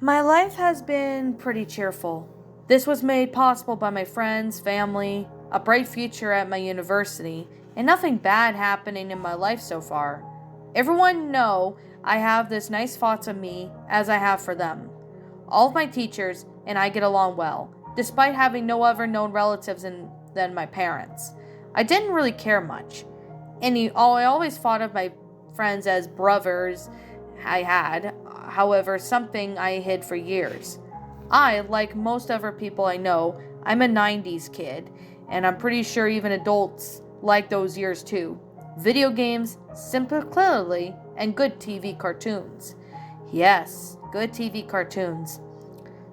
My life has been pretty cheerful. This was made possible by my friends, family, a bright future at my university, and nothing bad happening in my life so far. Everyone know I have this nice thoughts of me as I have for them. All of my teachers and I get along well, despite having no other known relatives than my parents. I didn't really care much. I always thought of my friends as brothers I had, however, something I hid for years. Like most other people I know, I'm a 90s kid, and I'm pretty sure even adults like those years too. Video games, simplicity, and good TV cartoons. Yes, good TV cartoons.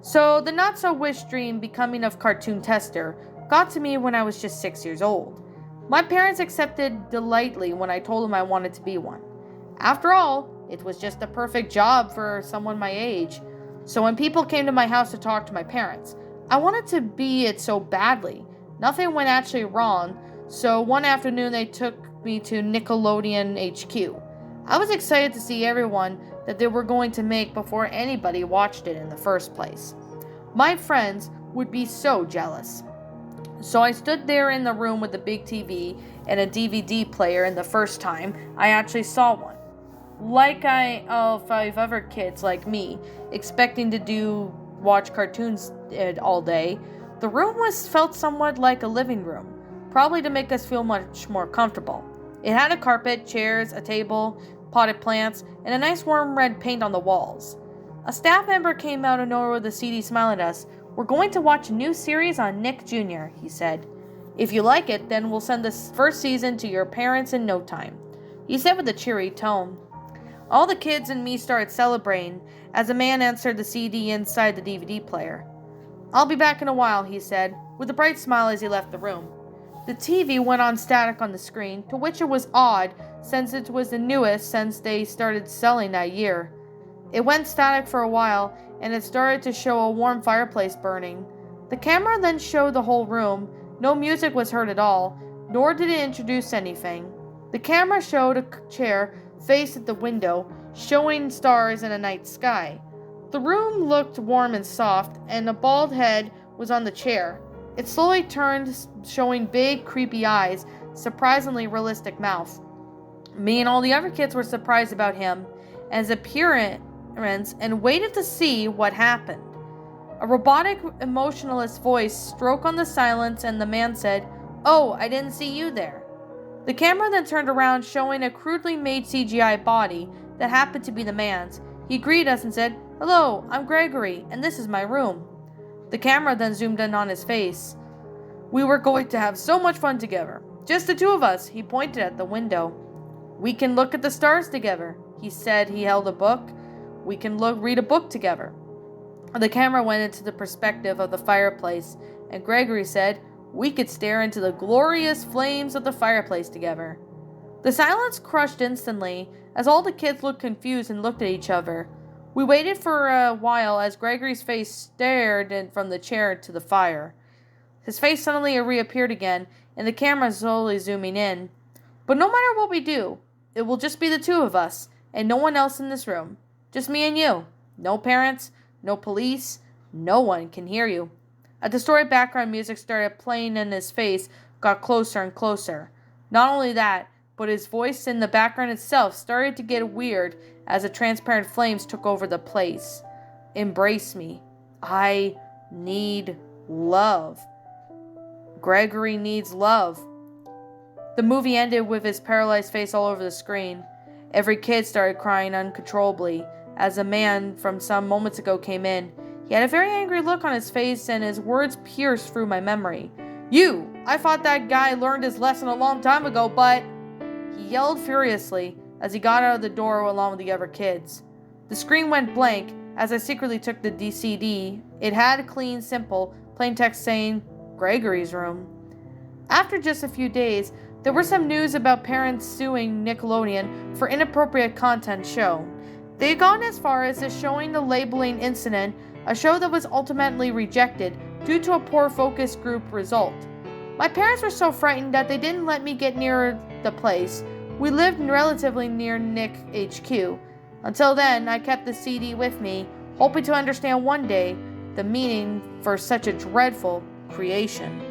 So, the not so wish dream becoming a cartoon tester got to me when I was just 6 years old. My parents accepted delightedly when I told them I wanted to be one. After all, it was just a perfect job for someone my age. So when people came to my house to talk to my parents, I wanted to be it so badly. Nothing went actually wrong, so one afternoon they took me to Nickelodeon HQ. I was excited to see everyone that they were going to make before anybody watched it in the first place. My friends would be so jealous. So I stood there in the room with the big TV and a DVD player, and the first time I actually saw one. Like five other kids like me, expecting to watch cartoons all day, the room felt somewhat like a living room, probably to make us feel much more comfortable. It had a carpet, chairs, a table, potted plants, and a nice warm red paint on the walls. A staff member came out of nowhere with a CD smile at us. "We're going to watch a new series on Nick Jr.," he said. "If you like it, then we'll send the first season to your parents in no time," he said with a cheery tone. All the kids and me started celebrating as a man answered the CD inside the DVD player. "I'll be back in a while," he said, with a bright smile as he left the room. The TV went on static on the screen, to which it was odd since it was the newest since they started selling that year. It went static for a while, and it started to show a warm fireplace burning. The camera then showed the whole room. No music was heard at all, nor did it introduce anything. The camera showed a chair faced at the window, showing stars and a night sky. The room looked warm and soft, and a bald head was on the chair. It slowly turned, showing big, creepy eyes, surprisingly realistic mouth. Me and all the other kids were surprised about him and his appearance and waited to see what happened. A robotic, emotionless voice struck on the silence, and the man said, "Oh, I didn't see you there." The camera then turned around, showing a crudely made CGI body that happened to be the man's. He greeted us and said, "Hello, I'm Gregory, and this is my room." The camera then zoomed in on his face. "We were going to have so much fun together. Just the two of us," he pointed at the window. "We can look at the stars together," he said. He held a book. "We can read a book together." The camera went into the perspective of the fireplace, and Gregory said, "We could stare into the glorious flames of the fireplace together." The silence crushed instantly, as all the kids looked confused and looked at each other. We waited for a while as Gregory's face stared from the chair to the fire. His face suddenly reappeared again, and the camera slowly zooming in. "But no matter what we do, it will just be the two of us, and no one else in this room. Just me and you. No parents, no police, no one can hear you." A distorted background music started playing, and his face got closer and closer. Not only that, but his voice in the background itself started to get weird as the transparent flames took over the place. "Embrace me. I need love. Gregory needs love." The movie ended with his paralyzed face all over the screen. Every kid started crying uncontrollably as a man from some moments ago came in. He had a very angry look on his face, and his words pierced through my memory. I thought that guy learned his lesson a long time ago, but..." He yelled furiously as he got out of the door along with the other kids. The screen went blank as I secretly took the CD. It had a clean, simple, plain text saying, "Gregory's room." After just a few days, there were some news about parents suing Nickelodeon for inappropriate content shown. They had gone as far as showing the labeling incident, a show that was ultimately rejected due to a poor focus group result. My parents were so frightened that they didn't let me get near the place. We lived relatively near Nick HQ. Until then, I kept the CD with me, hoping to understand one day the meaning for such a dreadful creation.